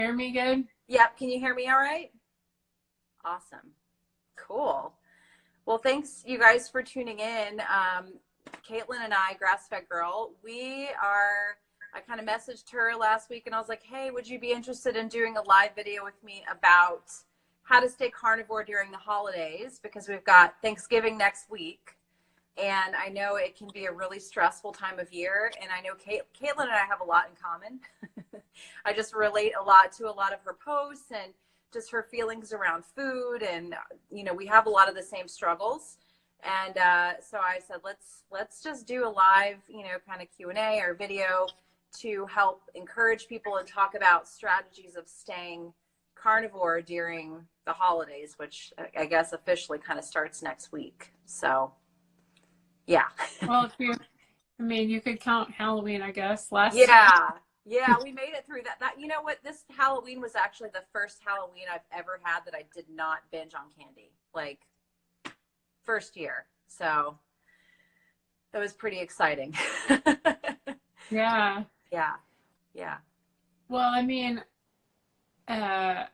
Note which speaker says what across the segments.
Speaker 1: Hear me good?
Speaker 2: Yep. Can you hear me all right? Awesome. Cool. Well, thanks you guys for tuning in. Caitlin and I, Grassfed Girl, I kind of messaged her last week and I was like, hey, would you be interested in doing a live video with me about how to stay carnivore during the holidays? Because we've got Thanksgiving next week. And I know it can be a really stressful time of year. And I know Caitlin and I have a lot in common. I just relate a lot to a lot of her posts and just her feelings around food. And, you know, we have a lot of the same struggles. And so I said, let's just do a live, you know, kind of Q&A or video to help encourage people and talk about strategies of staying carnivore during the holidays, which I guess officially kind of starts next week. So, yeah.
Speaker 1: Well, you could count Halloween, I guess.
Speaker 2: Yeah, we made it through that. You know what? This Halloween was actually the first Halloween I've ever had that I did not binge on candy. Like, first year. So that was pretty exciting.
Speaker 1: Yeah.
Speaker 2: Yeah.
Speaker 1: Well, I mean, I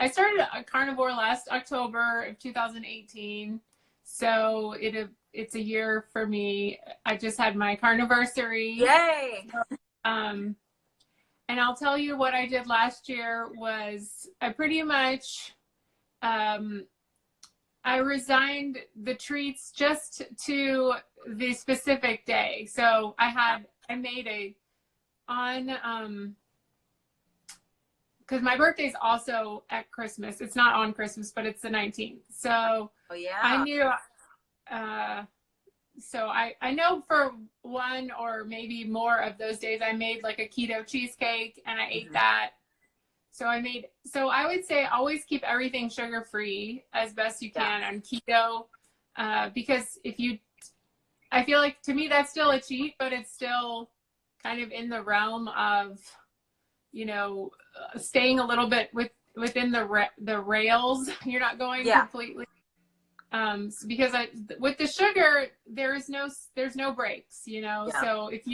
Speaker 1: started a carnivore last October of 2018. So it's a year for me. I just had my carniversary.
Speaker 2: Yay!
Speaker 1: And I'll tell you what I did last year was I pretty much, I resigned the treats just to the specific day. So I made because my birthday's also at Christmas. It's not on Christmas, but it's the 19th. So I knew, so I know for one or maybe more of those days, I made like a keto cheesecake and I ate that. So I would say always keep everything sugar-free as best you can on keto. Because I feel like to me, that's still a cheat, but it's still kind of in the realm of, you know, staying a little bit within the rails. You're not going completely. Because with the sugar, there's no breaks, you know. So if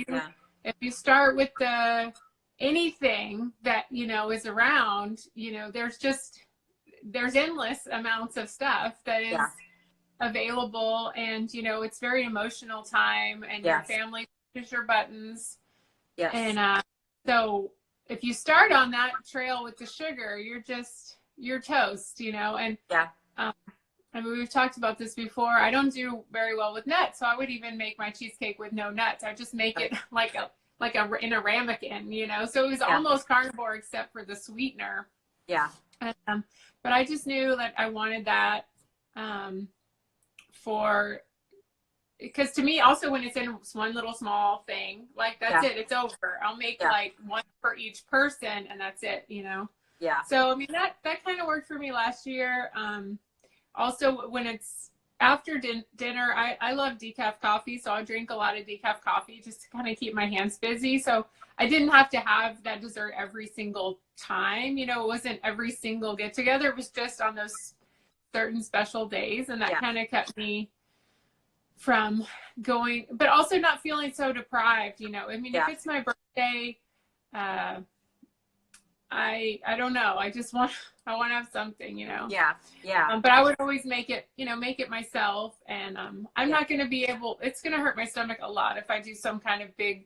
Speaker 1: you start with anything that, you know, is around, you know, there's endless amounts of stuff that is available, and, you know, it's very emotional time, and your family pushes your buttons. And so if you start on that trail with the sugar, you're toast, you know. And I mean, we've talked about this before. I don't do very well with nuts, so I would even make my cheesecake with no nuts. I just make it in a ramekin, you know. So it was almost carnivore except for the sweetener. But I just knew that I wanted that because to me also, when it's in one little small thing, like that's it, it's over. I'll make like one for each person and that's it, you know. So I mean, that kind of worked for me last year. Also, when it's after dinner, I love decaf coffee, so I drink a lot of decaf coffee just to kind of keep my hands busy. So I didn't have to have that dessert every single time. You know, it wasn't every single get together. It was just on those certain special days, and that kind of kept me from going, but also not feeling so deprived. You know, I mean, if it's my birthday, I don't know. I want to have something, you know. But I would always make it myself, and I'm not going to be able. It's going to hurt my stomach a lot if I do some kind of big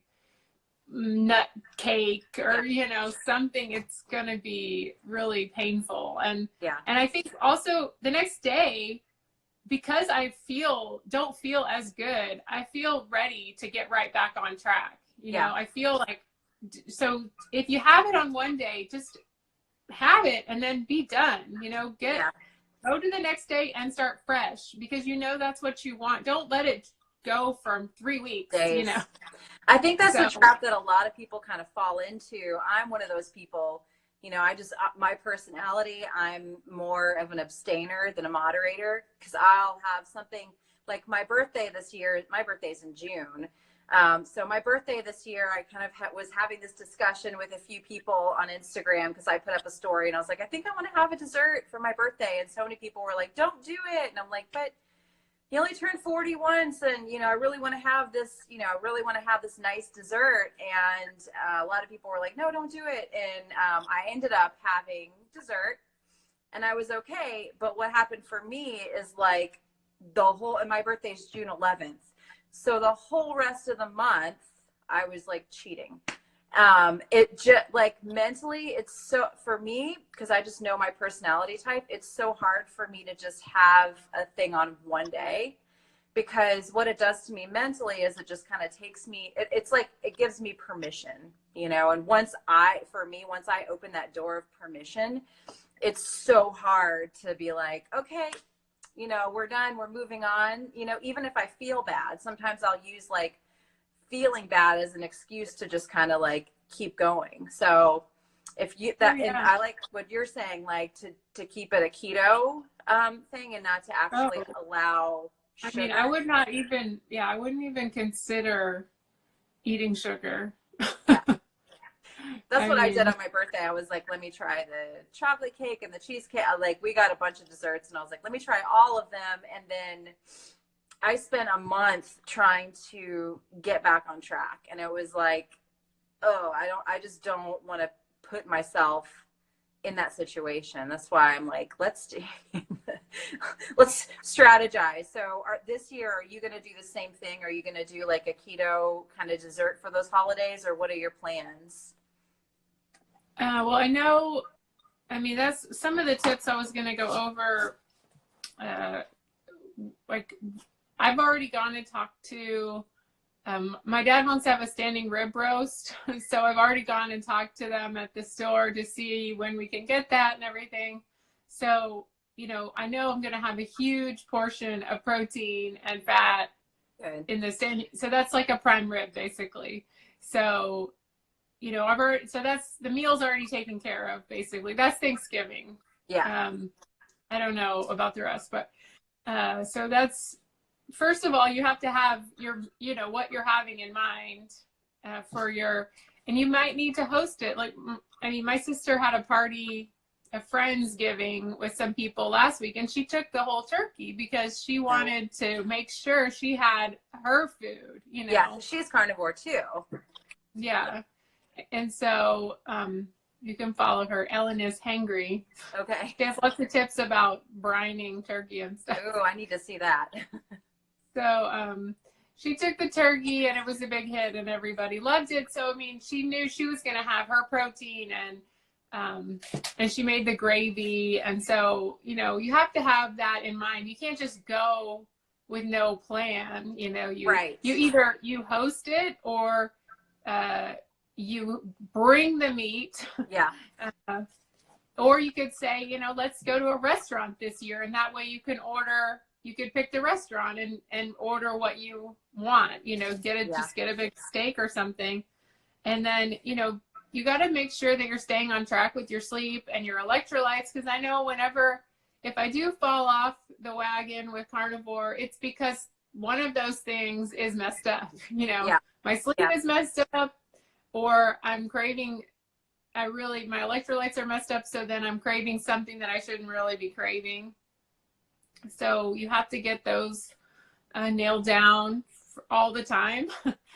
Speaker 1: nut cake or you know, something. It's going to be really painful, and I think also the next day, because I don't feel as good, I feel ready to get right back on track. You know, I feel like. So if you have it on one day, just have it and then be done, you know, go to the next day and start fresh, because you know that's what you want. Don't let it go for 3 weeks, you know.
Speaker 2: I think that's a trap that a lot of people kind of fall into. I'm one of those people, you know. My personality, I'm more of an abstainer than a moderator, because I'll have something like my birthday this year. My birthday's in June. So my birthday this year, I kind of was having this discussion with a few people on Instagram, because I put up a story and I was like, I think I want to have a dessert for my birthday. And so many people were like, don't do it. And I'm like, but he only turned 40 once, and I really want to have this, I really want to have this nice dessert. And a lot of people were like, no, don't do it. And I ended up having dessert, and I was okay. But what happened for me is like and my birthday is June 11th. So the whole rest of the month, I was like cheating. It just like mentally, it's so, for me, because I just know my personality type, it's so hard for me to just have a thing on one day, because what it does to me mentally is it just kind of takes me, it's like, it gives me permission, and once I open that door of permission, it's so hard to be like, okay, we're done, we're moving on. Even if I feel bad, sometimes I'll use like feeling bad as an excuse to just kind of like keep going. So if you and I like what you're saying, like to keep it a keto thing, and not to actually allow sugar.
Speaker 1: I mean, I wouldn't even consider eating sugar.
Speaker 2: That's what I did on my birthday. I was like, let me try the chocolate cake and the cheesecake. We got a bunch of desserts, and I was like, let me try all of them. And then I spent a month trying to get back on track. And it was like, I just don't want to put myself in that situation. That's why I'm like, let's strategize. So this year, are you going to do the same thing? Are you going to do like a keto kind of dessert for those holidays, or what are your plans?
Speaker 1: Well, that's some of the tips I was going to go over. Like, I've already gone and talked to, my dad wants to have a standing rib roast. So I've already gone and talked to them at the store to see when we can get that and everything. So, I know I'm going to have a huge portion of protein and fat in the standing. So that's like a prime rib, basically. So, that's, the meal's already taken care of, basically. That's Thanksgiving.
Speaker 2: Yeah.
Speaker 1: I don't know about the rest, but, so that's, first of all, you have to have your, what you're having in mind, and you might need to host it. Like, my sister had a party, a Friendsgiving with some people last week, and she took the whole turkey because she wanted to make sure she had her food,
Speaker 2: Yeah, she's carnivore too.
Speaker 1: Yeah. And so you can follow her. Ellen is hangry.
Speaker 2: Okay.
Speaker 1: She has lots of tips about brining turkey and stuff.
Speaker 2: Oh, I need to see that.
Speaker 1: So she took the turkey, and it was a big hit, and everybody loved it. So, she knew she was going to have her protein, and she made the gravy. And so, you have to have that in mind. You can't just go with no plan.
Speaker 2: Right.
Speaker 1: You either you host it, or you bring the meat.
Speaker 2: Yeah.
Speaker 1: Or you could say, let's go to a restaurant this year, and that way you could pick the restaurant and order what you want, just get a big steak or something. And then, you got to make sure that you're staying on track with your sleep and your electrolytes. Cause I know if I do fall off the wagon with carnivore, it's because one of those things is messed up. My sleep is messed up, or I'm craving, my electrolytes are messed up. So then I'm craving something that I shouldn't really be craving. So you have to get those nailed down all the time.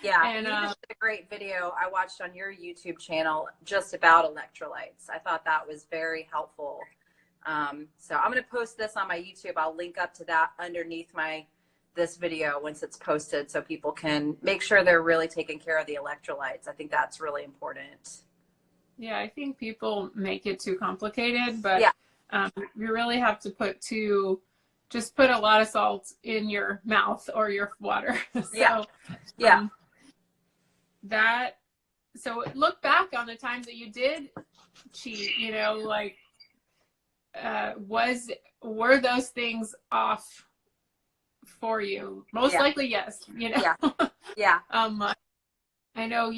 Speaker 2: Yeah,
Speaker 1: and
Speaker 2: you just did a great video I watched on your YouTube channel just about electrolytes. I thought that was very helpful. So I'm going to post this on my YouTube. I'll link up to that underneath this video once it's posted, so people can make sure they're really taking care of the electrolytes. I think that's really important.
Speaker 1: Yeah, I think people make it too complicated, but you really have to just put a lot of salt in your mouth or your water. So look back on the times that you did cheat, were those things off for you? Most likely, yes.
Speaker 2: Yeah.
Speaker 1: I know.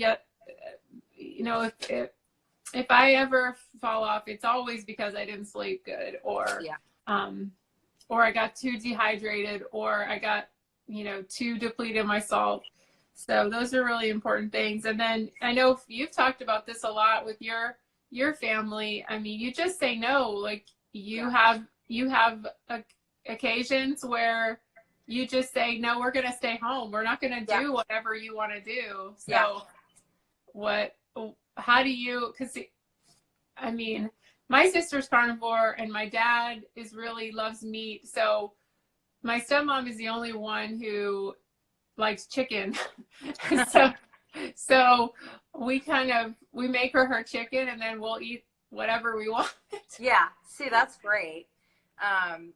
Speaker 1: If I ever fall off, it's always because I didn't sleep good, or I got too dehydrated, or I got too depleted my salt. So those are really important things. And then I know you've talked about this a lot with your family. You just say no. Like you have occasions where you just say, no, we're going to stay home. We're not going to do whatever you want to do. So how do you, because I mean, my sister's carnivore and my dad loves meat. So my stepmom is the only one who likes chicken. so we make her chicken, and then we'll eat whatever we want.
Speaker 2: Yeah. See, that's great.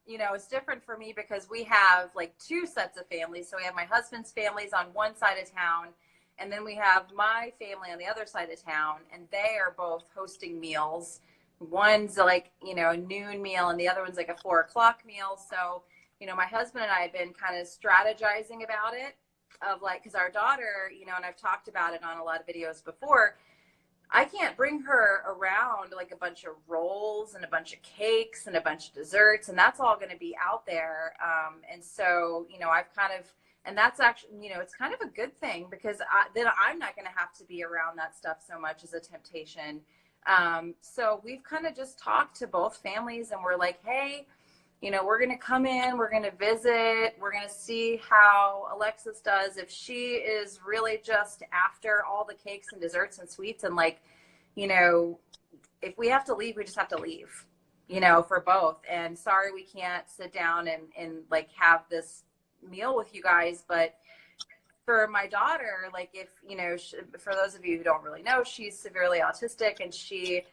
Speaker 2: You know, it's different for me because we have like two sets of families. So we have my husband's family's on one side of town, and then we have my family on the other side of town, and they are both hosting meals. One's like, you know, a noon meal, and the other one's like a 4 o'clock meal. So, you know, my husband and I have been kind of strategizing about it, of like, because our daughter, you know, and I've talked about it on a lot of videos before, I can't bring her around like a bunch of rolls and a bunch of cakes and a bunch of desserts, and that's all going to be out there. And so, you know, I've kind of, and that's actually, you know, it's kind of a good thing because then I'm not going to have to be around that stuff so much as a temptation. So we've kind of just talked to both families, and we're like, hey, you know, we're going to come in, we're going to visit, we're going to see how Alexis does. If she is really just after all the cakes and desserts and sweets, and like, you know, if we have to leave, we just have to leave, you know, for both. And sorry, we can't sit down and like have this meal with you guys. But for my daughter, like, if, you know, for those of you who don't really know, she's severely autistic, and she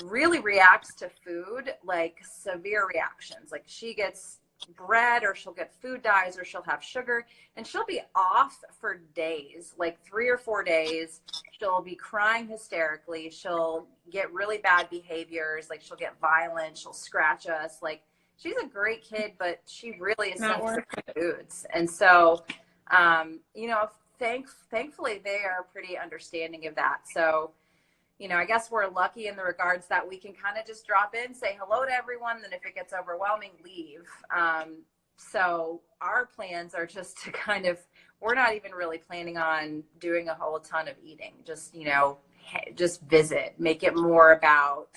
Speaker 2: really reacts to food, like severe reactions. Like, she gets bread, or she'll get food dyes, or she'll have sugar, and she'll be off for days, like 3 or 4 days. She'll be crying hysterically. She'll get really bad behaviors. Like, she'll get violent. She'll scratch us. Like, she's a great kid, but she really is sensitive to foods. And so, you know, thankfully they are pretty understanding of that. So, you know, I guess we're lucky in the regards that we can kind of just drop in, say hello to everyone, and if it gets overwhelming, leave. So our plans are just to kind of, we're not even really planning on doing a whole ton of eating, just, you know, just visit, make it more about,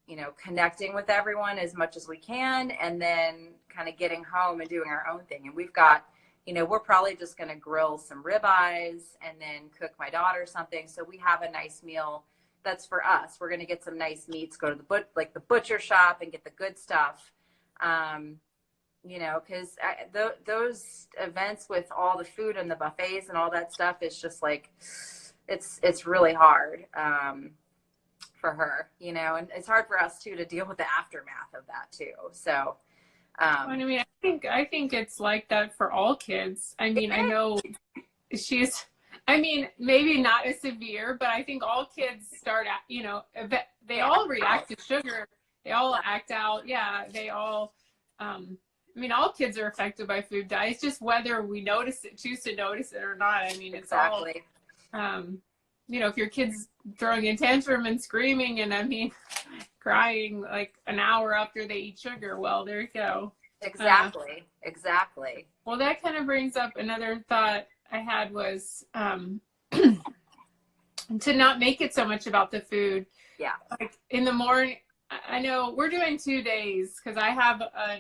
Speaker 2: you know, connecting with everyone as much as we can, and then kind of getting home and doing our own thing. And we've got, you know, we're probably just going to grill some ribeyes and then cook my daughter something. So we have a nice meal that's for us. We're going to get some nice meats, go to the butcher shop and get the good stuff. You know, because those events with all the food and the buffets and all that stuff is just like, it's really hard for her, you know, and it's hard for us too to deal with the aftermath of that too. So,
Speaker 1: I mean, I think it's like that for all kids. I mean, I know I mean, maybe not as severe, but I think all kids start at, you know, they all react to sugar. They all act out. Yeah, they all, I mean, all kids are affected by food dye. It's just whether we choose to notice it or not. I mean, it's all, you know, if your kid's throwing a tantrum and screaming and, I mean, crying like an hour after they eat sugar, well, there you go.
Speaker 2: Exactly.
Speaker 1: Well, that kind of brings up another thought I had was to not make it so much about the food.
Speaker 2: Yeah.
Speaker 1: Like in the morning, I know we're doing 2 days because I have a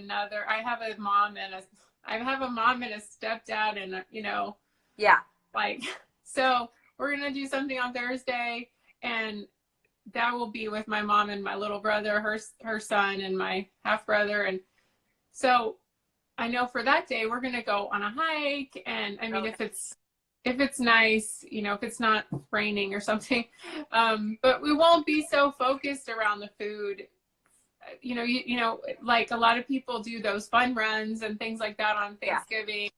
Speaker 1: mom and a stepdad, and you know, like, so we're gonna do something on Thursday, and that will be with my mom and my little brother, her son, and my half brother, and so I know for that day we're gonna go on a hike, and I mean, if it's nice, you know, if it's not raining or something, but we won't be so focused around the food. You know, like a lot of people do those fun runs and things like that on Thanksgiving.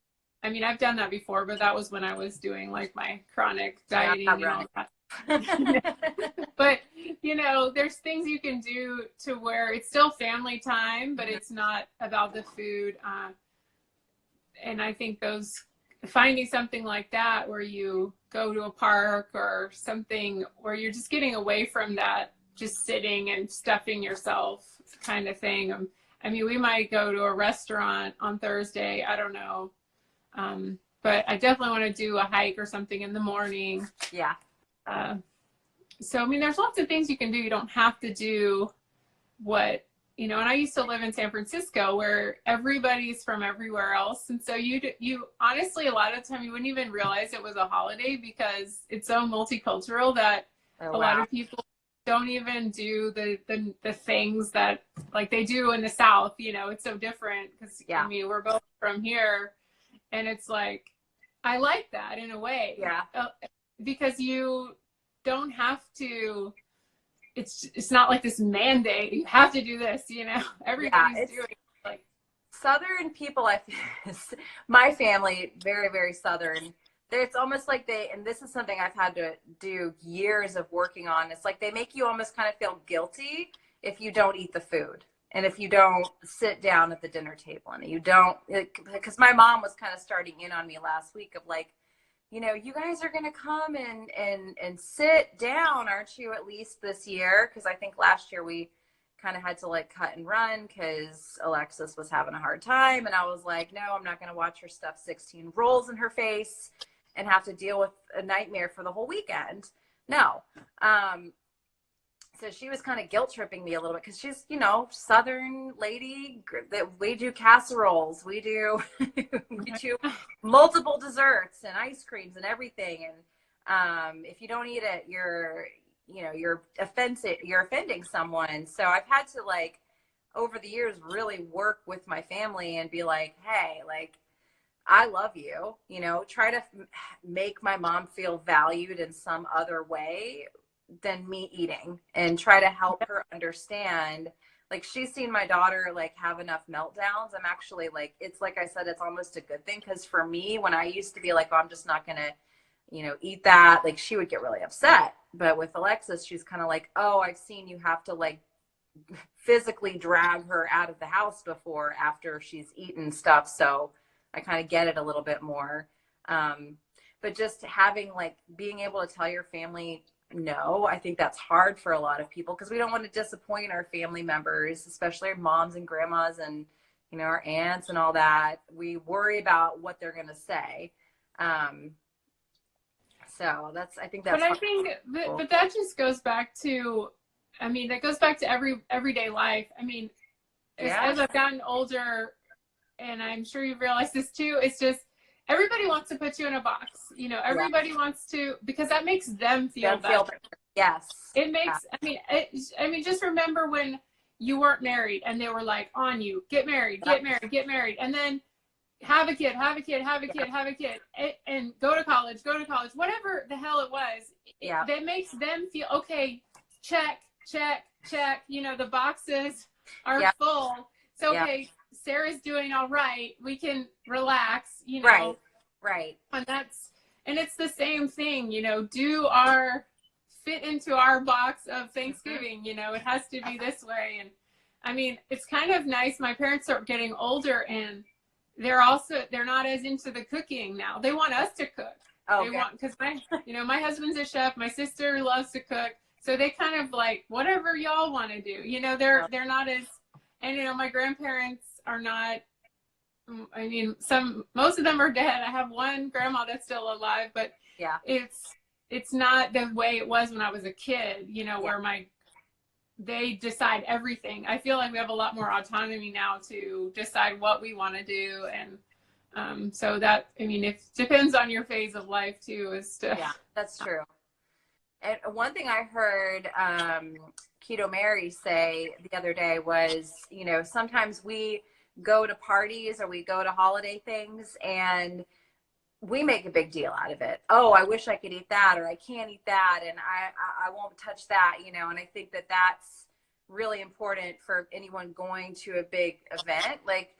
Speaker 1: I mean, I've done that before, but that was when I was doing like my chronic dieting and all that. But, you know, there's things you can do to where it's still family time, but it's not about the food. And I think finding something like that where you go to a park or something where you're just getting away from that, just sitting and stuffing yourself kind of thing. I mean, we might go to a restaurant on Thursday. I don't know. But I definitely want to do a hike or something in the morning.
Speaker 2: Yeah.
Speaker 1: So, I mean, there's lots of things you can do. You don't have to do what you know, and I used to live in San Francisco where everybody's from everywhere else. And so you honestly, a lot of the time you wouldn't even realize it was a holiday because it's so multicultural that
Speaker 2: Oh,
Speaker 1: a lot
Speaker 2: wow.
Speaker 1: of people don't even do the things that like they do in the South. You know, it's so different because I
Speaker 2: Yeah.
Speaker 1: mean, we're both from here, and it's like, I like that in a way,
Speaker 2: Yeah.
Speaker 1: because you don't have to, it's not like this mandate, you have to do this, you know,
Speaker 2: Yeah.
Speaker 1: everybody's
Speaker 2: It's
Speaker 1: doing it. Like,
Speaker 2: Southern people. My family, very, very Southern. It's almost like and this is something I've had to do years of working on. It's like they make you almost kind of feel guilty if you don't eat the food and if you don't sit down at the dinner table and you don't, because my mom was kind of starting in on me last week of like, you know, you guys are going to come and sit down, aren't you, at least this year? Because I think last year we kind of had to like cut and run because Alexis was having a hard time. And I was like, no, I'm not going to watch her stuff 16 rolls in her face and have to deal with a nightmare for the whole weekend. No. So she was kind of guilt tripping me a little bit because she's, you know, Southern lady that we do casseroles. We do, we do multiple desserts and ice creams and everything. And if you don't eat it, you know, you're offending someone. So I've had to like, over the years, really work with my family and be like, hey, like, I love you, you know, try to make my mom feel valued in some other way than me eating and try to help her understand. Like she's seen my daughter like have enough meltdowns. I'm actually like, it's like I said, it's almost a good thing. Cause for me, when I used to be like, oh, I'm just not gonna, you know, eat that, like she would get really upset. But with Alexis, she's kind of like, oh, I've seen you have to like physically drag her out of the house before after she's eaten stuff. So I kind of get it a little bit more. But just having like being able to tell your family no, I think that's hard for a lot of people because we don't want to disappoint our family members, especially our moms and grandmas and, you know, our aunts and all that. We worry about what they're going to say. So I think
Speaker 1: but
Speaker 2: that's
Speaker 1: I
Speaker 2: hard.
Speaker 1: think but that just goes back to, I mean, that goes back to everyday life. I mean, as I've gotten older, and I'm sure you've realized this too, it's just everybody wants to put you in a box. You know, everybody wants to, because that makes them feel better.
Speaker 2: Yes.
Speaker 1: It makes, I mean, just remember when you weren't married and they were like on you, get married, get married, get married. And then have a kid, have a kid, have a kid, have a kid, and go to college, whatever the hell it was.
Speaker 2: Yeah.
Speaker 1: That makes them feel, okay, check, check, check. You know, the boxes are full. So, okay, Sarah's doing all right. We can relax, you know.
Speaker 2: Right.
Speaker 1: And it's the same thing, you know, fit into our box of Thanksgiving, you know, it has to be this way. And I mean, it's kind of nice. My parents are getting older and they're not as into the cooking now. They want us to cook. Because my husband's a chef. My sister loves to cook. So they kind of like, whatever y'all want to do, you know, they're not as, and, you know, my grandparents are not, I mean, most of them are dead. I have one grandma that's still alive, but it's not the way it was when I was a kid, you know, where they decide everything. I feel like we have a lot more autonomy now to decide what we want to do. And so that, I mean, it depends on your phase of life too,
Speaker 2: Yeah, that's true. And one thing I heard Keto Mary say the other day was, you know, sometimes we go to parties or we go to holiday things and we make a big deal out of it. Oh, I wish I could eat that, or I can't eat that, and I won't touch that, you know. And I think that that's really important for anyone going to a big event. Like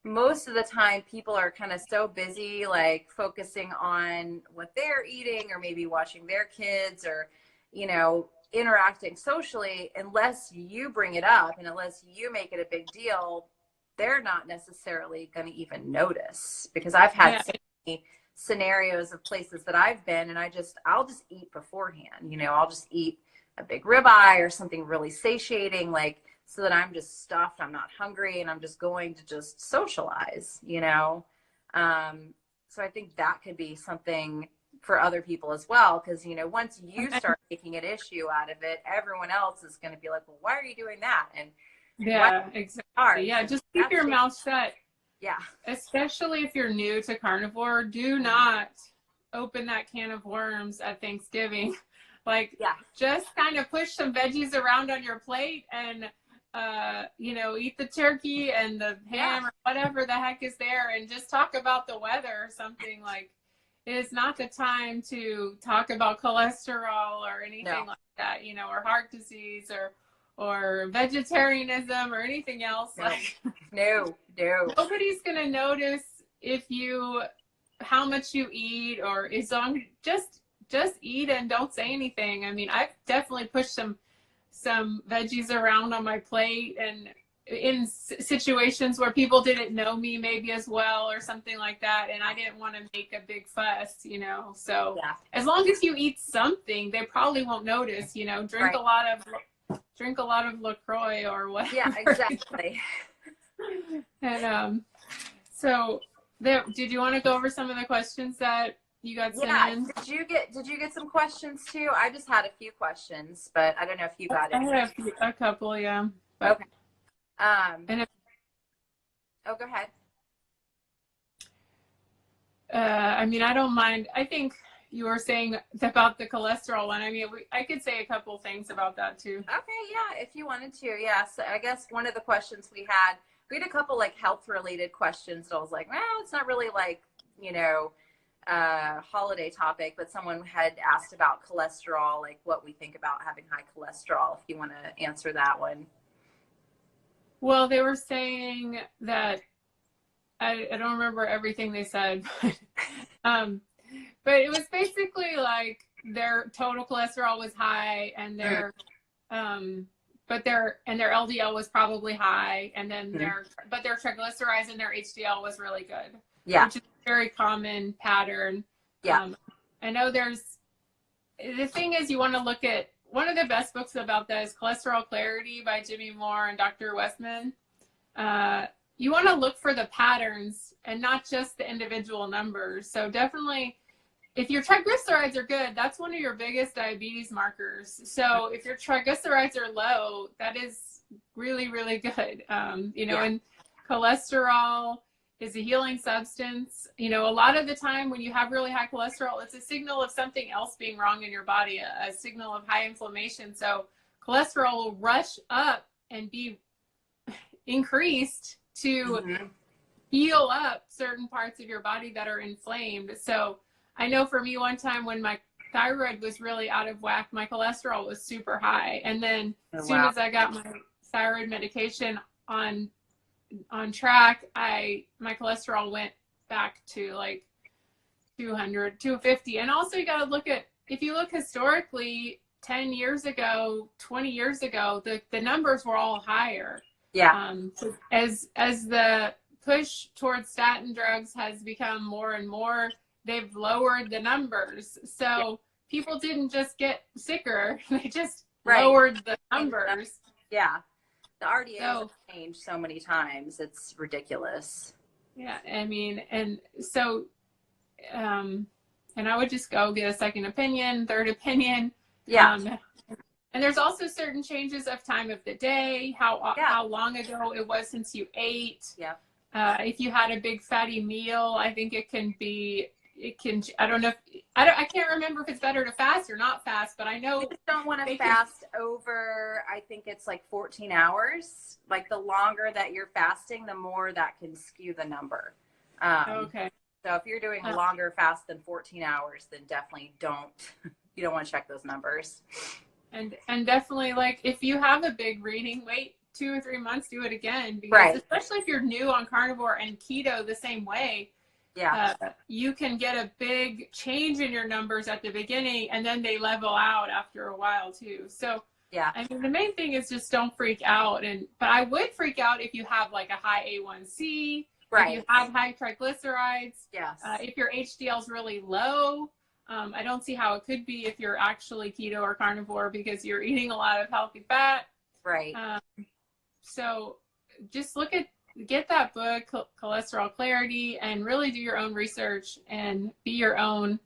Speaker 2: most of the time people are kind of so busy, like focusing on what they're eating or maybe watching their kids or, you know, interacting socially. Unless you bring it up and unless you make it a big deal, they're not necessarily going to even notice. Because I've had so many scenarios of places that I've been and I'll just eat beforehand, you know, I'll just eat a big ribeye or something really satiating, like, so that I'm just stuffed, I'm not hungry, and I'm just going to just socialize, you know. So I think that could be something for other people as well, because, you know, once you start making an issue out of it, everyone else is going to be like, well, why are you doing that? And Why
Speaker 1: Yeah, exactly.
Speaker 2: ours?
Speaker 1: Yeah, just keep your mouth shut.
Speaker 2: Yeah.
Speaker 1: Especially if you're new to carnivore, do not open that can of worms at Thanksgiving. Like,
Speaker 2: Yeah.
Speaker 1: just kind of push some veggies around on your plate and, eat the turkey and the ham or whatever the heck is there, and just talk about the weather or something. Like, it is not the time to talk about cholesterol or anything like that, or heart disease or vegetarianism or anything else. Like,
Speaker 2: no.
Speaker 1: nobody's gonna notice how much you eat, or as long just eat and don't say anything. I mean, I've definitely pushed some veggies around on my plate, and in situations where people didn't know me maybe as well or something like that, and I didn't want to make a big fuss, so as long as you eat something, they probably won't notice. Drink a lot of LaCroix or whatever.
Speaker 2: Yeah, exactly.
Speaker 1: And so did you want to go over some of the questions that you got sent in?
Speaker 2: Did you get some questions too? I just had a few questions, but I don't know if you got it.
Speaker 1: I had a couple, yeah. But,
Speaker 2: okay.
Speaker 1: And
Speaker 2: go ahead.
Speaker 1: I mean, I don't mind. I think you were saying about the cholesterol one. I mean, I could say a couple things about that too.
Speaker 2: Okay, yeah, if you wanted to. Yeah, so I guess one of the questions we had a couple like health related questions. So I was like, well, it's not really like, holiday topic, but someone had asked about cholesterol, like what we think about having high cholesterol, if you want to answer that one.
Speaker 1: Well, they were saying that, I don't remember everything they said, but it was basically like their total cholesterol was but their LDL was probably high, and then their triglycerides and their HDL was really good.
Speaker 2: Yeah.
Speaker 1: Which is a very common pattern.
Speaker 2: Yeah.
Speaker 1: I know the thing is, you want to look at, one of the best books about that is Cholesterol Clarity by Jimmy Moore and Dr. Westman. You want to look for the patterns and not just the individual numbers. So definitely, if your triglycerides are good, that's one of your biggest diabetes markers. So if your triglycerides are low, that is really, really good. And cholesterol is a healing substance. A lot of the time when you have really high cholesterol, it's a signal of something else being wrong in your body, a signal of high inflammation. So cholesterol will rush up and be increased to heal up certain parts of your body that are inflamed. So I know for me, one time when my thyroid was really out of whack, my cholesterol was super high. And then as soon as I got my thyroid medication on track, my cholesterol went back to like 200, 250. And also you got to look at, if you look historically, 10 years ago, 20 years ago, the numbers were all higher.
Speaker 2: Yeah.
Speaker 1: So as the push towards statin drugs has become more and more, they've lowered the numbers. So people didn't just get sicker, they just lowered the numbers.
Speaker 2: Yeah. The RDA has changed so many times. It's ridiculous.
Speaker 1: Yeah. I mean, and so, and I would just go get a second opinion, third opinion.
Speaker 2: Yeah.
Speaker 1: And there's also certain changes of time of the day, how long ago it was since you ate.
Speaker 2: Yeah.
Speaker 1: If you had a big fatty meal, I think I don't know I can't remember if it's better to fast or not fast, but I know
Speaker 2: you just don't want to fast over, I think it's like 14 hours. Like the longer that you're fasting, the more that can skew the number.
Speaker 1: Okay.
Speaker 2: So if you're doing a longer fast than 14 hours, then definitely you don't want to check those numbers.
Speaker 1: And definitely, like, if you have a big reading, wait 2 or 3 months, do it again. Because especially if you're new on carnivore and keto the same way, you can get a big change in your numbers at the beginning, and then they level out after a while too. So I mean, the main thing is just don't freak out. But I would freak out if you have like a high A1C, if you have high triglycerides, if your HDL is really low. I don't see how it could be if you're actually keto or carnivore, because you're eating a lot of healthy fat.
Speaker 2: Right.
Speaker 1: So just get that book, Cholesterol Clarity, and really do your own research and be your own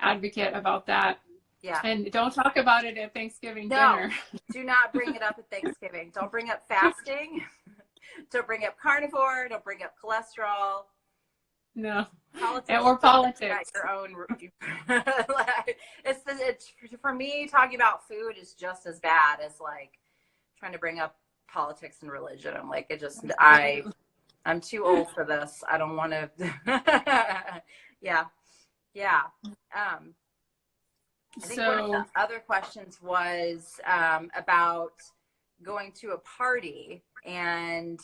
Speaker 1: advocate about that.
Speaker 2: Yeah.
Speaker 1: And don't talk about it at Thanksgiving
Speaker 2: No,
Speaker 1: dinner.
Speaker 2: do not bring it up at Thanksgiving. Don't bring up fasting. Don't bring up carnivore. Don't bring up cholesterol.
Speaker 1: No.
Speaker 2: Politics.
Speaker 1: Or politics.
Speaker 2: Your own. It's for me, talking about food is just as bad as like trying to bring up politics and religion. I'm like, I'm too old for this. I don't want to. Yeah. Yeah. I think one of the other questions was about going to a party and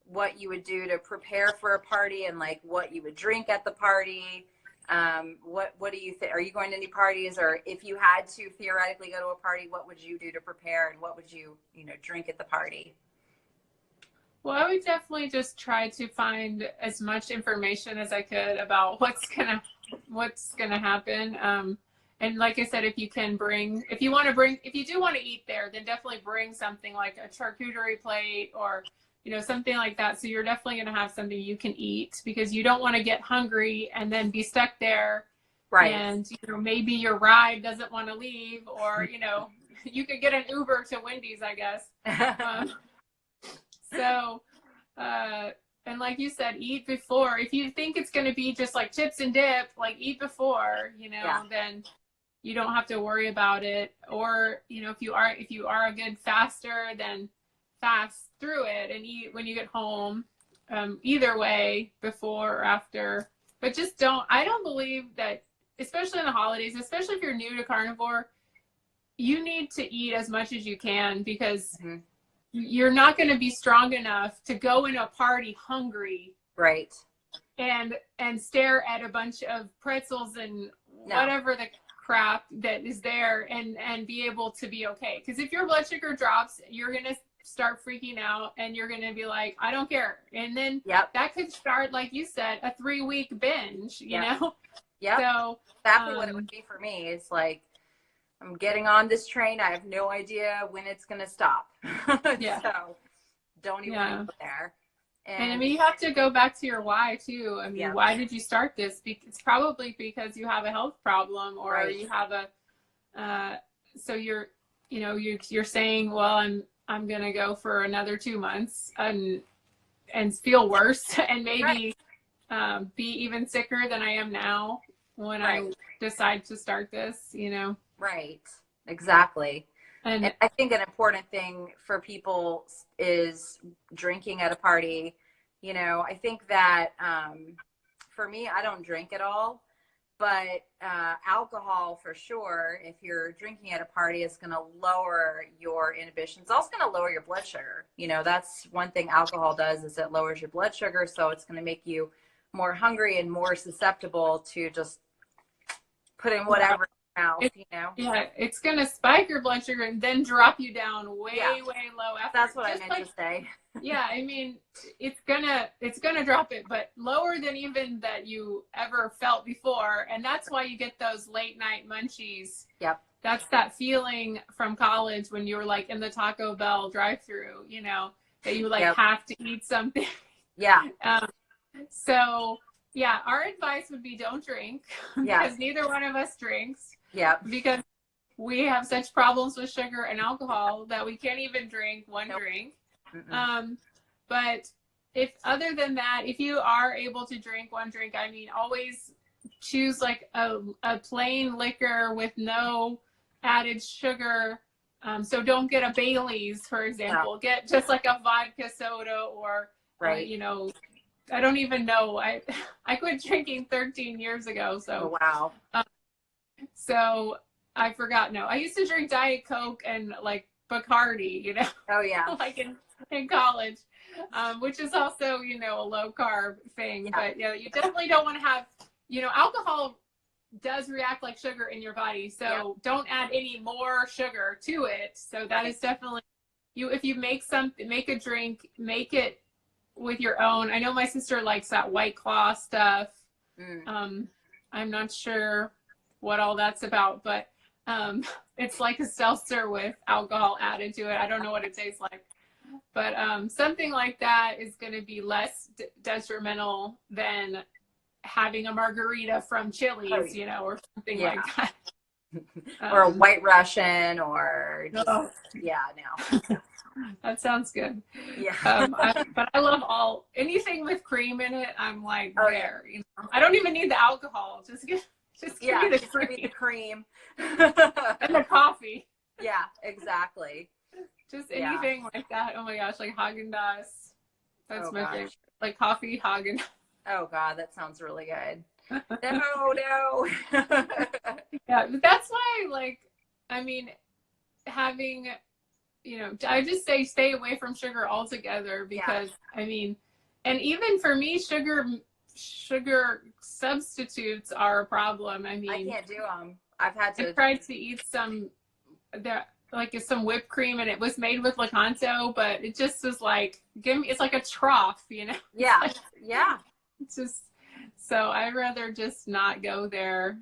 Speaker 2: what you would do to prepare for a party and like what you would drink at the party. What do you think? Are you going to any parties, or if you had to theoretically go to a party, what would you do to prepare and what would you drink at the party?
Speaker 1: Well, I would definitely just try to find as much information as I could about what's gonna happen. And like I said, if you do want to eat there, then definitely bring something like a charcuterie plate or, something like that. So you're definitely going to have something you can eat, because you don't want to get hungry and then be stuck there.
Speaker 2: Right.
Speaker 1: And, maybe your ride doesn't want to leave, or, you could get an Uber to Wendy's, I guess. And like you said, eat before. If you think it's going to be just like chips and dip, like eat before, then you don't have to worry about it. Or, if you are a good faster, then fast through it and eat when you get home. Either way, before or after. But I don't believe that, especially in the holidays, especially if you're new to carnivore, you need to eat as much as you can, because you're not going to be strong enough to go in a party hungry.
Speaker 2: Right.
Speaker 1: And stare at a bunch of pretzels and whatever the crap that is there and be able to be okay. Because if your blood sugar drops, you're going to start freaking out and you're going to be like, I don't care. And then that could start, like you said, a 3-week binge, you know?
Speaker 2: Yeah.
Speaker 1: So
Speaker 2: exactly what it would be for me. It's like, I'm getting on this train. I have no idea when it's going to stop. So don't even go there.
Speaker 1: And I mean, you have to go back to your why too. I mean, why did you start this? It's probably because you have a health problem, or you have so you're saying, well, I'm going to go for another 2 months and feel worse and maybe be even sicker than I am now when I decide to start this,
Speaker 2: Right. Exactly.
Speaker 1: And
Speaker 2: I think an important thing for people is drinking at a party. I think that for me, I don't drink at all, but alcohol for sure, if you're drinking at a party, is going to lower your inhibitions. It's also going to lower your blood sugar. That's one thing alcohol does, is it lowers your blood sugar. So it's going to make you more hungry and more susceptible to just put in whatever.
Speaker 1: Yeah, it's gonna spike your blood sugar and then drop you down way low after.
Speaker 2: That's what I meant to say.
Speaker 1: Yeah, I mean, it's gonna drop it, but lower than even that you ever felt before, and that's why you get those late night munchies.
Speaker 2: Yep.
Speaker 1: That's that feeling from college when you were like in the Taco Bell drive-through, that you like have to eat something.
Speaker 2: Yeah.
Speaker 1: So yeah, our advice would be don't drink, because neither one of us drinks.
Speaker 2: Yeah.
Speaker 1: Because we have such problems with sugar and alcohol that we can't even drink one drink. But if other than that, if you are able to drink one drink, I mean, always choose like a plain liquor with no added sugar. So don't get a Bailey's, for example. No. Get just like a vodka soda or, I don't even know. I quit drinking 13 years ago. So
Speaker 2: wow.
Speaker 1: So I forgot. No, I used to drink Diet Coke and like Bacardi,
Speaker 2: Oh yeah.
Speaker 1: like in college, which is also, a low carb thing. Yeah. But you definitely don't want to have, alcohol does react like sugar in your body. So don't add any more sugar to it. So that is definitely if you make a drink, make it with your own. I know my sister likes that White Claw stuff. I'm not sure what all that's about, but it's like a seltzer with alcohol added to it. I don't know what it tastes like, but something like that is going to be less detrimental than having a margarita from Chili's, or something like that.
Speaker 2: or a white Russian or just,
Speaker 1: no.
Speaker 2: yeah, no.
Speaker 1: That sounds good.
Speaker 2: Yeah.
Speaker 1: But I love anything with cream in it. I'm like
Speaker 2: Oh, yeah.
Speaker 1: there. You know, I don't even need the alcohol. Just give
Speaker 2: Yeah,
Speaker 1: me the
Speaker 2: just give me the
Speaker 1: cream
Speaker 2: cream.
Speaker 1: and the coffee.
Speaker 2: Yeah, exactly.
Speaker 1: Just
Speaker 2: Yeah.
Speaker 1: anything like that. Oh my gosh, like Haagen-Dazs. That's
Speaker 2: Oh
Speaker 1: my
Speaker 2: gosh.
Speaker 1: favorite. Like coffee Haagen.
Speaker 2: Oh God, that sounds really good. No, no.
Speaker 1: Yeah, but that's why, like, I mean, having, I just say stay away from sugar altogether
Speaker 2: Yeah,
Speaker 1: because, I mean, and even for me, sugar substitutes are a problem. I
Speaker 2: I
Speaker 1: mean,
Speaker 2: can't do them. I've had
Speaker 1: I
Speaker 2: to.
Speaker 1: tried to eat some whipped cream and it was made with Lakanto, but it just was like, it's like a trough, you know?
Speaker 2: Yeah, yeah,
Speaker 1: It's just, so I'd rather just not go there.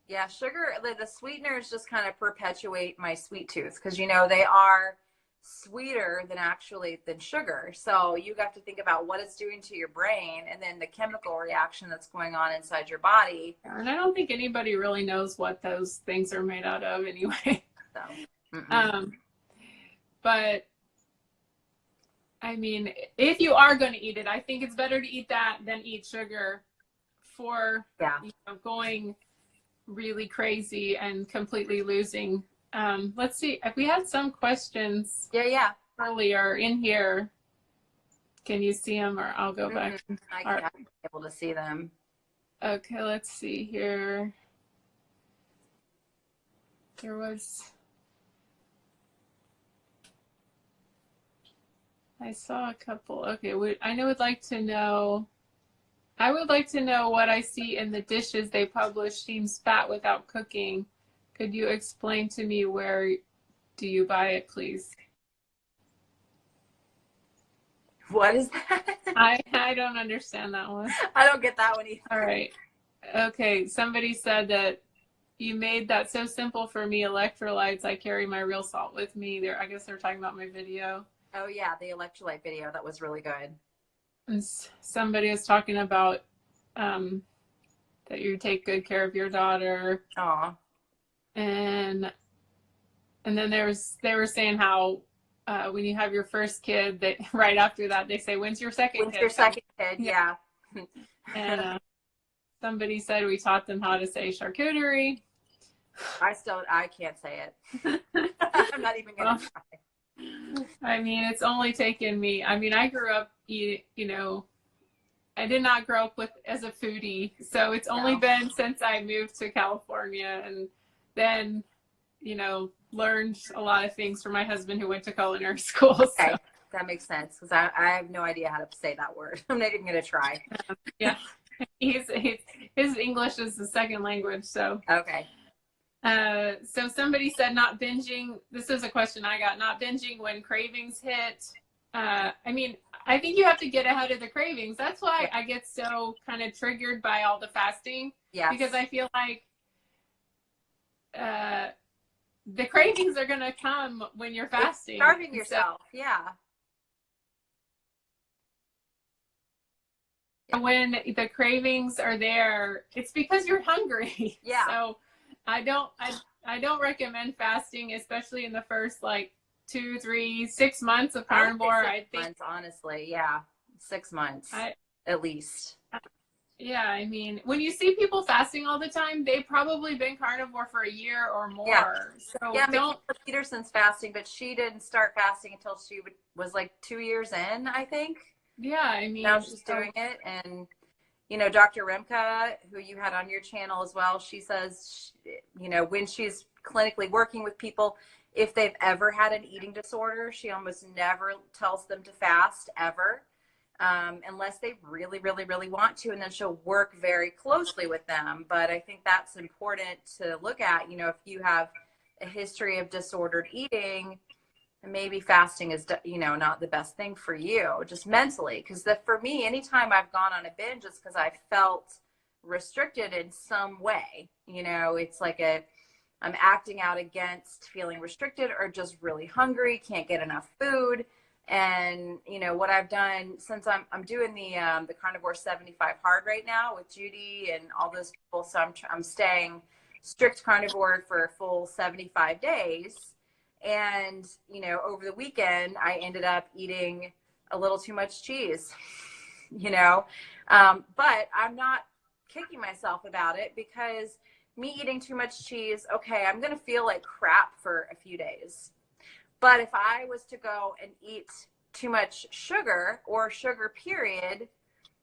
Speaker 2: yeah. Sugar, the sweeteners just kind of perpetuate my sweet tooth because they are sweeter than sugar. So you have to think about what it's doing to your brain and then the chemical reaction that's going on inside your body.
Speaker 1: And I don't think anybody really knows what those things are made out of anyway.
Speaker 2: So,
Speaker 1: But I mean, if you are going to eat it, I think it's better to eat that than eat sugar for
Speaker 2: yeah.
Speaker 1: Going really crazy and completely losing. Let's see if we had some questions
Speaker 2: Yeah.
Speaker 1: earlier in here. Can you see them, or I'll go back?
Speaker 2: I can't be able to see them.
Speaker 1: Okay, let's see here. There was. I saw a couple. Okay, I would like to know. I would like to know what I see in the dishes they publish seems fat without cooking. Could you explain to me where do you buy it, please?
Speaker 2: What is that?
Speaker 1: I don't understand that one.
Speaker 2: I don't get that one either.
Speaker 1: All right. Okay, somebody said that you made that so simple for me, electrolytes. I carry my real salt with me. I guess they're talking about my video.
Speaker 2: Oh yeah, the electrolyte video. That was really good.
Speaker 1: And somebody was talking about that you take good care of your daughter.
Speaker 2: Aw.
Speaker 1: And then they were saying how when you have your first kid, that right after that they say, "When's your second
Speaker 2: When's
Speaker 1: kid?"
Speaker 2: your second kid? Yeah.
Speaker 1: And somebody said we taught them how to say charcuterie.
Speaker 2: I can't say it. I'm not even gonna try.
Speaker 1: I mean, it's only taken me. I mean, I grew up I did not grow up as a foodie, so it's only been since I moved to California, and then learned a lot of things from my husband who went to culinary school.
Speaker 2: Okay,
Speaker 1: so.
Speaker 2: that makes sense because I have no idea how to say that word. I'm not even gonna try.
Speaker 1: Yeah, his English is the second language, so.
Speaker 2: Okay.
Speaker 1: So somebody said not binging. This is a question I got. Not binging when cravings hit. I mean, I think you have to get ahead of the cravings. That's why I get so kind of triggered by all the fasting.
Speaker 2: Yes.
Speaker 1: Because I feel like the cravings are going to come when you're fasting.
Speaker 2: It's starving yourself. Yeah.
Speaker 1: When the cravings are there, it's because you're hungry.
Speaker 2: Yeah.
Speaker 1: So I don't recommend fasting, especially in the first 2, 3, 6 months of carnivore.
Speaker 2: I think 6 months, honestly, yeah, 6 months at least.
Speaker 1: Yeah, I mean, when you see people fasting all the time, they've probably been carnivore for a year or more.
Speaker 2: Yeah.
Speaker 1: So
Speaker 2: yeah, Michaela Peterson's fasting, but she didn't start fasting until she was 2 years in, I think.
Speaker 1: Yeah, I mean,
Speaker 2: now she's doing it, and Dr. Remka, who you had on your channel as well, she says, when she's clinically working with people, if they've ever had an eating disorder, she almost never tells them to fast ever, unless they really, really, really want to, and then she'll work very closely with them. But I think that's important to look at. If you have a history of disordered eating, maybe fasting is not the best thing for you, just mentally. Because for me, anytime I've gone on a binge, it's because I felt restricted in some way. It's like I'm acting out against feeling restricted, or just really hungry, can't get enough food. And what I've done since I'm doing the Carnivore 75 hard right now with Judy and all those people, so I'm staying strict carnivore for a full 75 days. And, you know, over the weekend, I ended up eating a little too much cheese, you know, but I'm not kicking myself about it, because me eating too much cheese, okay, I'm going to feel like crap for a few days. But if I was to go and eat too much sugar, or sugar period,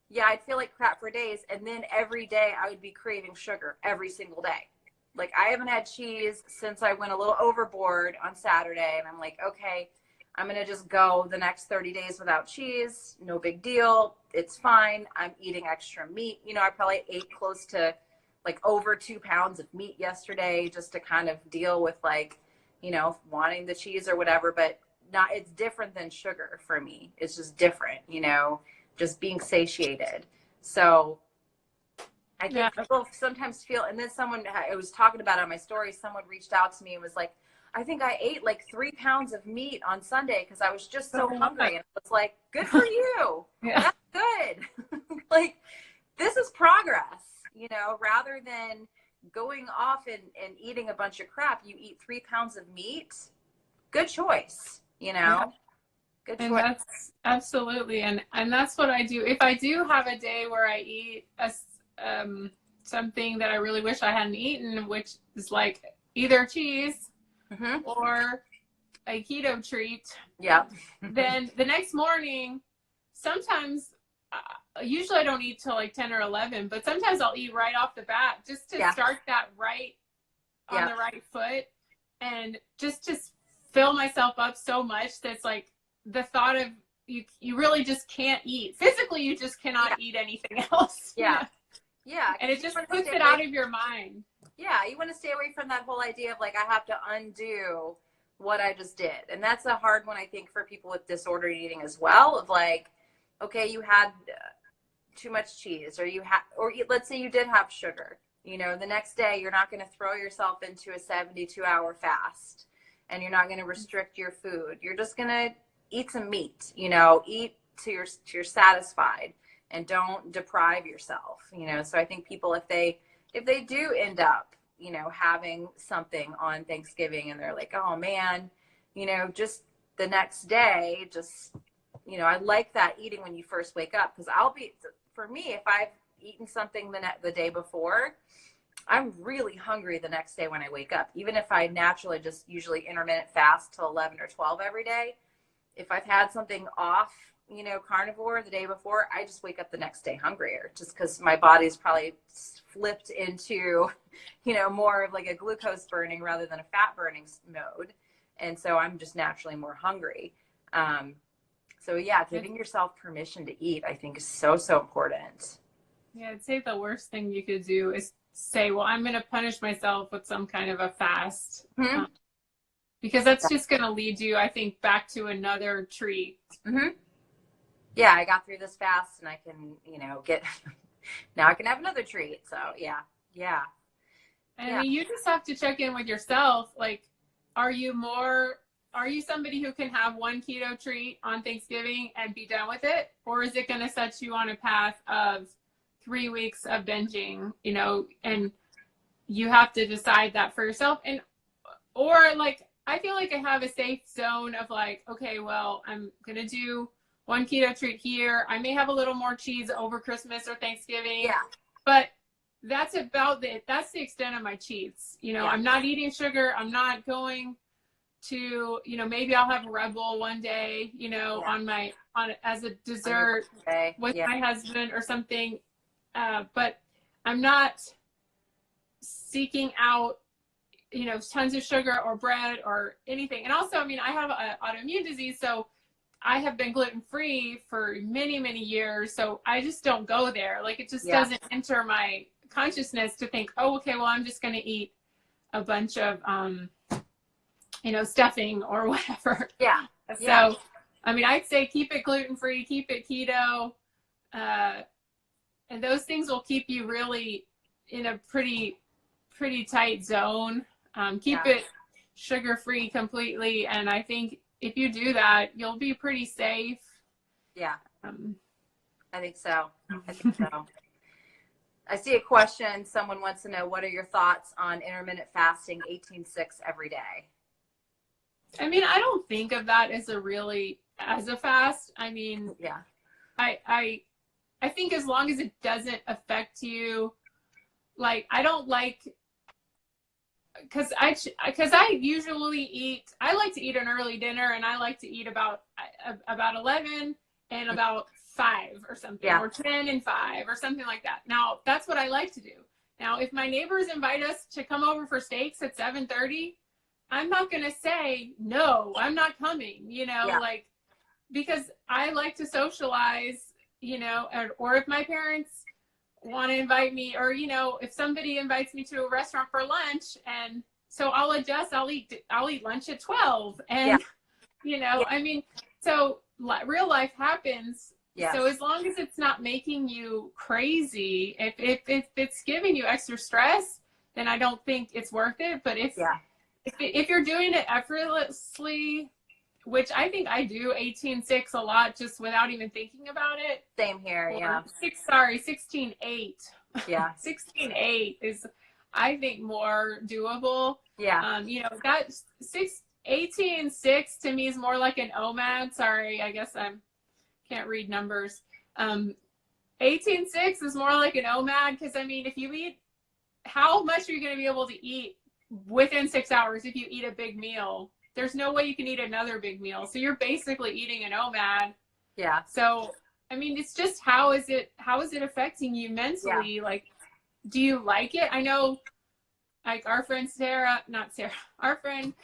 Speaker 2: yeah, I'd feel like crap for days. And then every day I would be craving sugar every single day. Like, I haven't had cheese since I went a little overboard on Saturday. And I'm like, okay, I'm going to just go the next 30 days without cheese. No big deal. It's fine. I'm eating extra meat. You know, I probably ate close to like over 2 pounds of meat yesterday, just to kind of deal with, like, you know, wanting the cheese or whatever. But not, it's different than sugar for me. It's just different, you know, just being satiated. So I think people sometimes feel, and then someone, I was talking about it on my story, someone reached out to me and was like, I think I ate like 3 pounds of meat on Sunday because I was just so hungry. And it's like, good for you.
Speaker 1: Yeah.
Speaker 2: That's good. Like, this is progress, you know, rather than going off and eating a bunch of crap, you eat 3 pounds of meat. Good choice, you know.
Speaker 1: Yeah.
Speaker 2: Good
Speaker 1: And
Speaker 2: choice.
Speaker 1: that's absolutely, and that's what I do. If I do have a day where I eat something that I really wish I hadn't eaten, which is like either cheese or a keto treat,
Speaker 2: Yeah.
Speaker 1: then the next morning, sometimes, usually I don't eat till like 10 or 11, but sometimes I'll eat right off the bat, just to start that right on the right foot, and just fill myself up so much that's like, the thought of you really just can't eat. Physically, you just cannot eat anything else.
Speaker 2: Yeah. Yeah.
Speaker 1: And it just puts it out of your mind.
Speaker 2: Yeah. You want to stay away from that whole idea of like, I have to undo what I just did. And that's a hard one, I think, for people with disordered eating as well, of like, okay, you had too much cheese, or let's say you did have sugar, you know, the next day you're not going to throw yourself into a 72-hour fast, and you're not going to restrict your food. You're just going to eat some meat, you know, eat till you're satisfied, and don't deprive yourself, you know. So I think people, if they do end up, you know, having something on Thanksgiving and they're like, oh man, you know, just the next day, just, you know, I like that eating when you first wake up, because for me, if I've eaten something the day before, I'm really hungry the next day when I wake up. Even if I naturally just usually intermittent fast till 11 or 12 every day, if I've had something off, you know, carnivore the day before, I just wake up the next day hungrier, just because my body's probably flipped into, you know, more of like a glucose burning rather than a fat burning mode. And so I'm just naturally more hungry. So yeah, giving yourself permission to eat, I think, is so, so important.
Speaker 1: Yeah, I'd say the worst thing you could do is say, well, I'm going to punish myself with some kind of a fast. Because that's just going to lead you, I think, back to another treat.
Speaker 2: Yeah, I got through this fast, and I can, you know, now I can have another treat. So yeah.
Speaker 1: And I mean, you just have to check in with yourself. Like, are you somebody who can have one keto treat on Thanksgiving and be done with it? Or is it going to set you on a path of 3 weeks of binging, you know, and you have to decide that for yourself? Or like, I feel like I have a safe zone of like, okay, well, I'm going to do one keto treat here. I may have a little more cheese over Christmas or Thanksgiving.
Speaker 2: Yeah.
Speaker 1: But that's that's the extent of my cheats. You know, I'm not eating sugar. I'm not going to, you know, maybe I'll have a Red Bull one day, you know, as a dessert with my husband or something. But I'm not seeking out, you know, tons of sugar or bread or anything. And also, I mean, I have an autoimmune disease, so I have been gluten-free for many, many years. So I just don't go there. Like, it just doesn't enter my consciousness to think, oh, okay, well, I'm just going to eat a bunch of, you know, stuffing or whatever.
Speaker 2: Yeah.
Speaker 1: So, I mean, I'd say keep it gluten-free, keep it keto. And those things will keep you really in a pretty tight zone. Keep it sugar-free completely. And I think if you do that, you'll be pretty safe.
Speaker 2: Yeah. I think so. I see a question. Someone wants to know, what are your thoughts on intermittent fasting 18/6 every day?
Speaker 1: I mean, I don't think of that as a fast. I mean,
Speaker 2: Yeah.
Speaker 1: I think as long as it doesn't affect you, like, I don't like, because I usually eat, I like to eat an early dinner, and I like to eat about 11 and about 5 or something,
Speaker 2: Yeah.
Speaker 1: or 10 and 5 or something like that. Now, that's what I like to do. Now, if my neighbors invite us to come over for steaks at 7:30, I'm not going to say, no, I'm not coming,
Speaker 2: Yeah.
Speaker 1: like, because I like to socialize, or if my parents want to invite me, or, if somebody invites me to a restaurant for lunch, and so I'll adjust, I'll eat lunch at 12. And,
Speaker 2: Yeah.
Speaker 1: I mean, so real life happens.
Speaker 2: Yes.
Speaker 1: So as long as it's not making you crazy, if it's giving you extra stress, then I don't think it's worth it. But if you're doing it effortlessly, which I think I do 18/6 a lot just without even thinking about it.
Speaker 2: Same here. Yeah.
Speaker 1: 16/8.
Speaker 2: Yeah.
Speaker 1: 16/8 is, I think, more doable.
Speaker 2: Yeah.
Speaker 1: That 18/6 to me is more like an OMAD. Sorry, I guess I can't read numbers. 18/6 is more like an OMAD, because I mean, if you eat, how much are you going to be able to eat within 6 hours if you eat a big meal? There's no way you can eat another big meal. So you're basically eating an OMAD.
Speaker 2: Yeah.
Speaker 1: So, I mean, it's just, how is it affecting you mentally?
Speaker 2: Yeah.
Speaker 1: Like, do you like it? I know, like, our friend our friend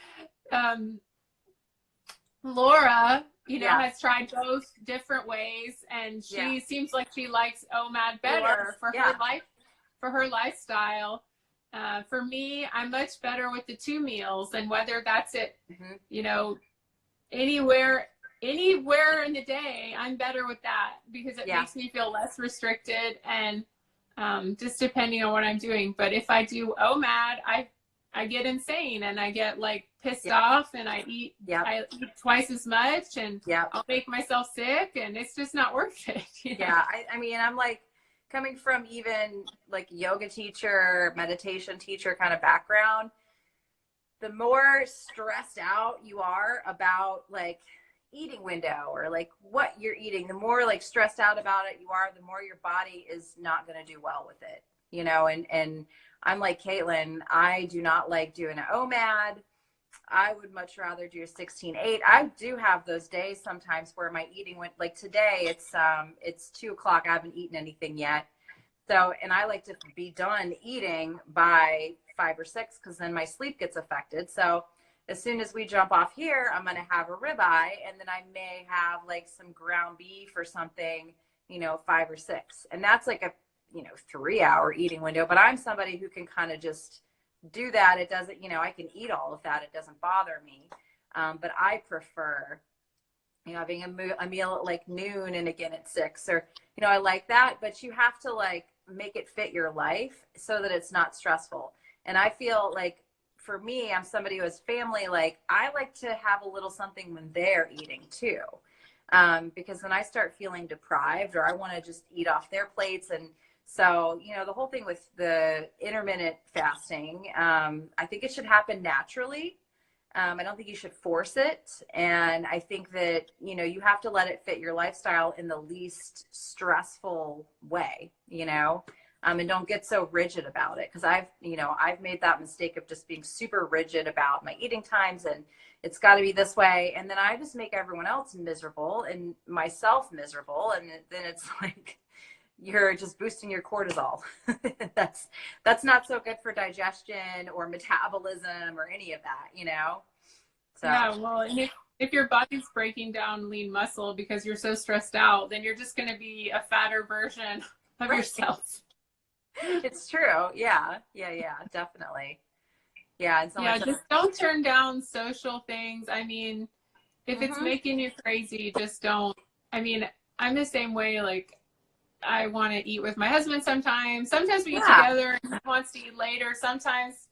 Speaker 1: Laura, has tried both different ways, and she seems like she likes OMAD better for her lifestyle. For me, I'm much better with the 2 meals, and whether that's it, anywhere in the day, I'm better with that, because it makes me feel less restricted, and just depending on what I'm doing. But if I do OMAD, I get insane, and I get like pissed off, and I eat twice as much, and I'll make myself sick, and it's just not worth it.
Speaker 2: Yeah. I mean, I'm like, coming from even like yoga teacher, meditation teacher kind of background, the more stressed out you are about like eating window or like what you're eating, the more like stressed out about it you are, the more your body is not going to do well with it, and I'm like Caitlin, I do not like doing an OMAD. I would much rather do a 16/8. I do have those days sometimes where my eating went, like today, it's 2:00. I haven't eaten anything yet. So, and I like to be done eating by 5 or 6, because then my sleep gets affected. So as soon as we jump off here, I'm going to have a ribeye, and then I may have like some ground beef or something, 5 or 6. And that's like a, 3-hour eating window. But I'm somebody who can kind of just do that. It doesn't, I can eat all of that. It doesn't bother me. But I prefer, having a meal at like noon and again at 6, or, I like that, but you have to like make it fit your life so that it's not stressful. And I feel like, for me, I'm somebody who has family. Like, I like to have a little something when they're eating too. Because when I start feeling deprived, or I want to just eat off their plates. And so, the whole thing with the intermittent fasting, I think it should happen naturally. I don't think you should force it. And I think that, you have to let it fit your lifestyle in the least stressful way, and don't get so rigid about it. Cause I've made that mistake of just being super rigid about my eating times, and it's got to be this way. And then I just make everyone else miserable and myself miserable. And then it's like, you're just boosting your cortisol. that's not so good for digestion or metabolism or any of that, So
Speaker 1: yeah, well, and if your body's breaking down lean muscle because you're so stressed out, then you're just going to be a fatter version of yourself.
Speaker 2: It's true. Yeah, definitely. Yeah, and so
Speaker 1: just don't turn down social things. I mean, if it's making you crazy, just don't. I mean, I'm the same way. Like, I want to eat with my husband sometimes. Sometimes we eat together and he wants to eat later. Sometimes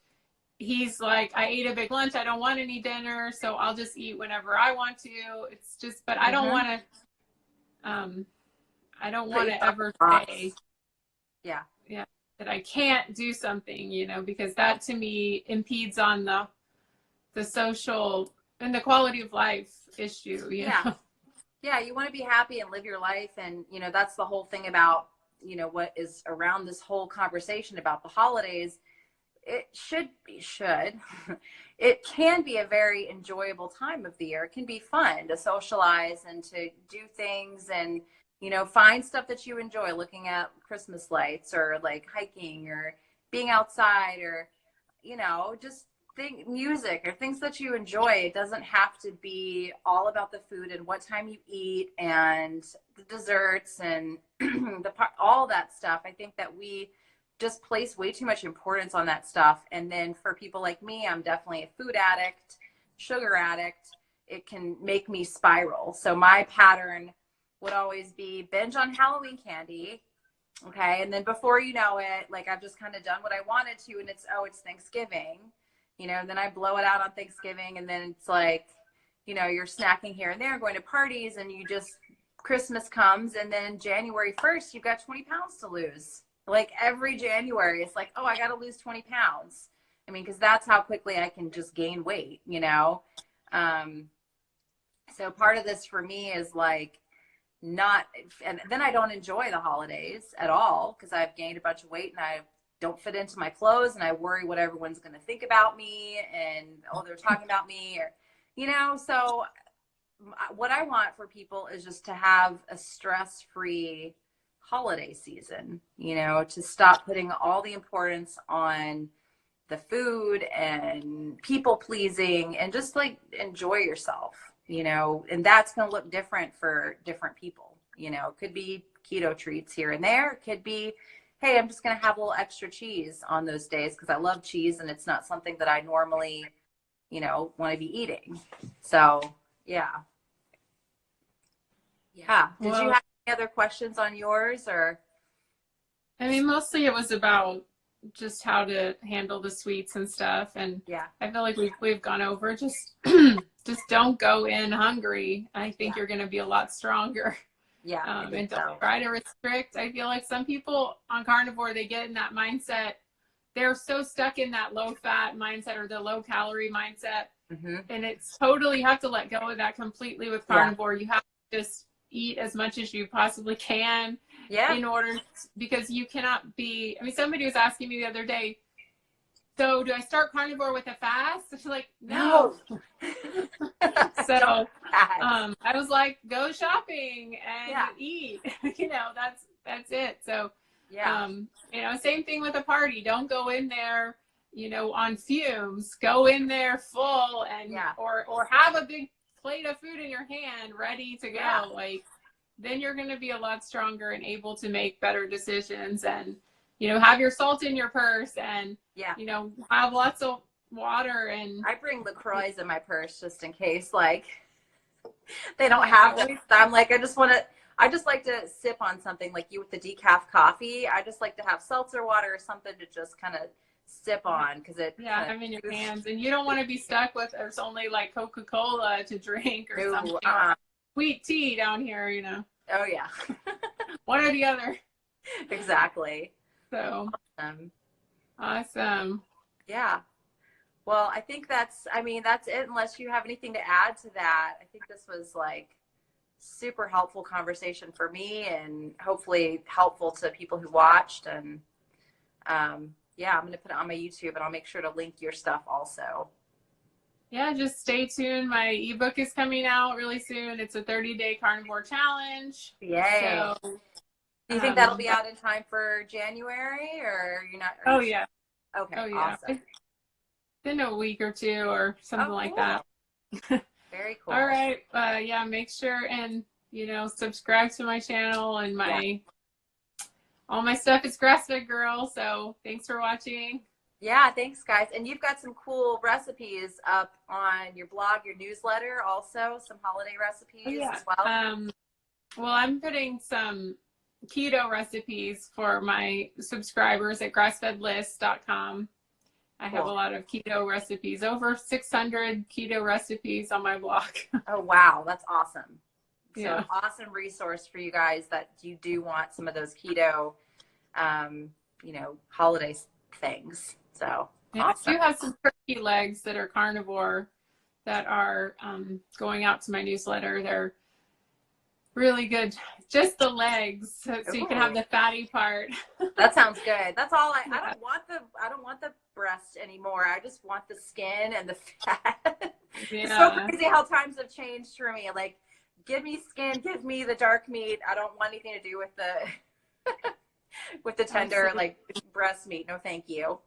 Speaker 1: he's like, I ate a big lunch, I don't want any dinner, so I'll just eat whenever I want to. It's just, but I don't want to, I don't want to ever say.
Speaker 2: Yeah.
Speaker 1: Yeah. I can't do something, you know, because that to me impedes on the social and the quality of life issue, you
Speaker 2: Yeah.
Speaker 1: know.
Speaker 2: Yeah, you want to be happy and live your life. And, you know, that's the whole thing about, you know, what is around this whole conversation about the holidays. It it can be a very enjoyable time of the year. It can be fun to socialize and to do things and, you know, find stuff that you enjoy, looking at Christmas lights or like hiking or being outside or, you know, just music or things that you enjoy. It doesn't have to be all about the food and what time you eat and the desserts and all that stuff. I think that we just place way too much importance on that stuff. And then for people like me, I'm definitely a food addict, sugar addict. It can make me spiral. So my pattern would always be binge on Halloween candy. Okay. And then before you know it, like I've just kind of done what I wanted to, and it's Thanksgiving, you know, and then I blow it out on Thanksgiving. And then it's like, you know, you're snacking here and there, going to parties, and you just, Christmas comes, and then January 1st, you've got 20 pounds to lose. Like every January, it's like, oh, I got to lose 20 pounds. I mean, because that's how quickly I can just gain weight, you know? So part of this for me is like not, and then I don't enjoy the holidays at all because I've gained a bunch of weight and I don't fit into my clothes and I worry what everyone's going to think about me and, oh, they're talking about me or, you know, so what I want for people is just to have a stress-free holiday season, you know, to stop putting all the importance on the food and people pleasing and just like enjoy yourself, you know, and that's going to look different for different people. You know, it could be keto treats here and there. It could be, hey, I'm just going to have a little extra cheese on those days because I love cheese and it's not something that I normally, you know, want to be eating. So, yeah. Yeah. Did you have any other questions on yours or?
Speaker 1: I mean, mostly it was about just how to handle the sweets and stuff. And
Speaker 2: Yeah.
Speaker 1: I feel like we've gone over just don't go in hungry. I think you're going to be a lot stronger.
Speaker 2: Yeah.
Speaker 1: And don't try to restrict. I feel like some people on carnivore, they get in that mindset. They're so stuck in that low fat mindset or the low calorie mindset.
Speaker 2: Mm-hmm.
Speaker 1: And it's totally, you have to let go of that completely with carnivore. You have to just eat as much as you possibly can in order, because you cannot be, I mean, somebody was asking me the other day, so do I start carnivore with a fast? It's like, no. So I was like, go shopping and eat, you know, that's it. So, you know, same thing with a party. Don't go in there, you know, on fumes. Go in there full and or have a big plate of food in your hand ready to go. Like, then you're going to be a lot stronger and able to make better decisions and, you know, have your salt in your purse and, you know, have lots of water. And
Speaker 2: I bring LaCroix in my purse just in case, like, they don't have them. I'm like, I just like to sip on something like you with the decaf coffee. I just like to have seltzer water or something to just kind of sip on because it
Speaker 1: have in your hands, and you don't want to be stuck with there's only like Coca-Cola to drink or something or sweet tea down here, you know.
Speaker 2: Oh yeah.
Speaker 1: One or the other.
Speaker 2: Exactly.
Speaker 1: So awesome.
Speaker 2: Yeah. Well, I think that's it, unless you have anything to add to that. I think this was like super helpful conversation for me and hopefully helpful to people who watched. And I'm going to put it on my YouTube and I'll make sure to link your stuff also.
Speaker 1: Yeah, just stay tuned. My ebook is coming out really soon. It's a 30-day carnivore challenge.
Speaker 2: Yay.
Speaker 1: So,
Speaker 2: do you think that'll be out in time for January or you're not?
Speaker 1: Oh, yeah.
Speaker 2: Okay.
Speaker 1: Oh, yeah.
Speaker 2: Awesome.
Speaker 1: In a week or two or something like that.
Speaker 2: Very cool.
Speaker 1: All right. Make sure and, you know, subscribe to my channel and all my stuff is Grassfed Girl. So thanks for watching.
Speaker 2: Yeah, thanks guys. And you've got some cool recipes up on your blog, your newsletter, also some holiday recipes as well.
Speaker 1: Well, I'm putting some keto recipes for my subscribers at grassfedlist.com. I have a lot of keto recipes, over 600 keto recipes on my blog.
Speaker 2: Oh, wow. That's awesome. So an awesome resource for you guys that you do want some of those keto holiday things. So
Speaker 1: Yeah,
Speaker 2: awesome.
Speaker 1: I do have some turkey legs that are carnivore that are going out to my newsletter. They're really good. Just the legs, so you can have
Speaker 2: Ooh,
Speaker 1: the fatty part.
Speaker 2: that sounds good. That's all I
Speaker 1: Yeah.
Speaker 2: I don't want the breast anymore. I just want the skin and the fat. It's so
Speaker 1: Yeah.
Speaker 2: crazy how times have changed for me. Like, give me skin, give me the dark meat. I don't want anything to do with the with the tender
Speaker 1: Absolutely.
Speaker 2: like breast meat. No, thank you.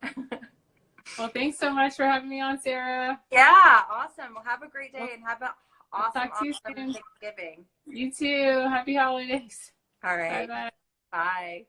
Speaker 1: Well, thanks so much for having me on, Sarah.
Speaker 2: Yeah, awesome. Well, have a great
Speaker 1: Well,
Speaker 2: day and have an
Speaker 1: I'll
Speaker 2: awesome,
Speaker 1: talk to you
Speaker 2: awesome
Speaker 1: soon.
Speaker 2: Thanksgiving.
Speaker 1: You too. Happy holidays.
Speaker 2: All
Speaker 1: Bye
Speaker 2: right.
Speaker 1: bye.
Speaker 2: Bye.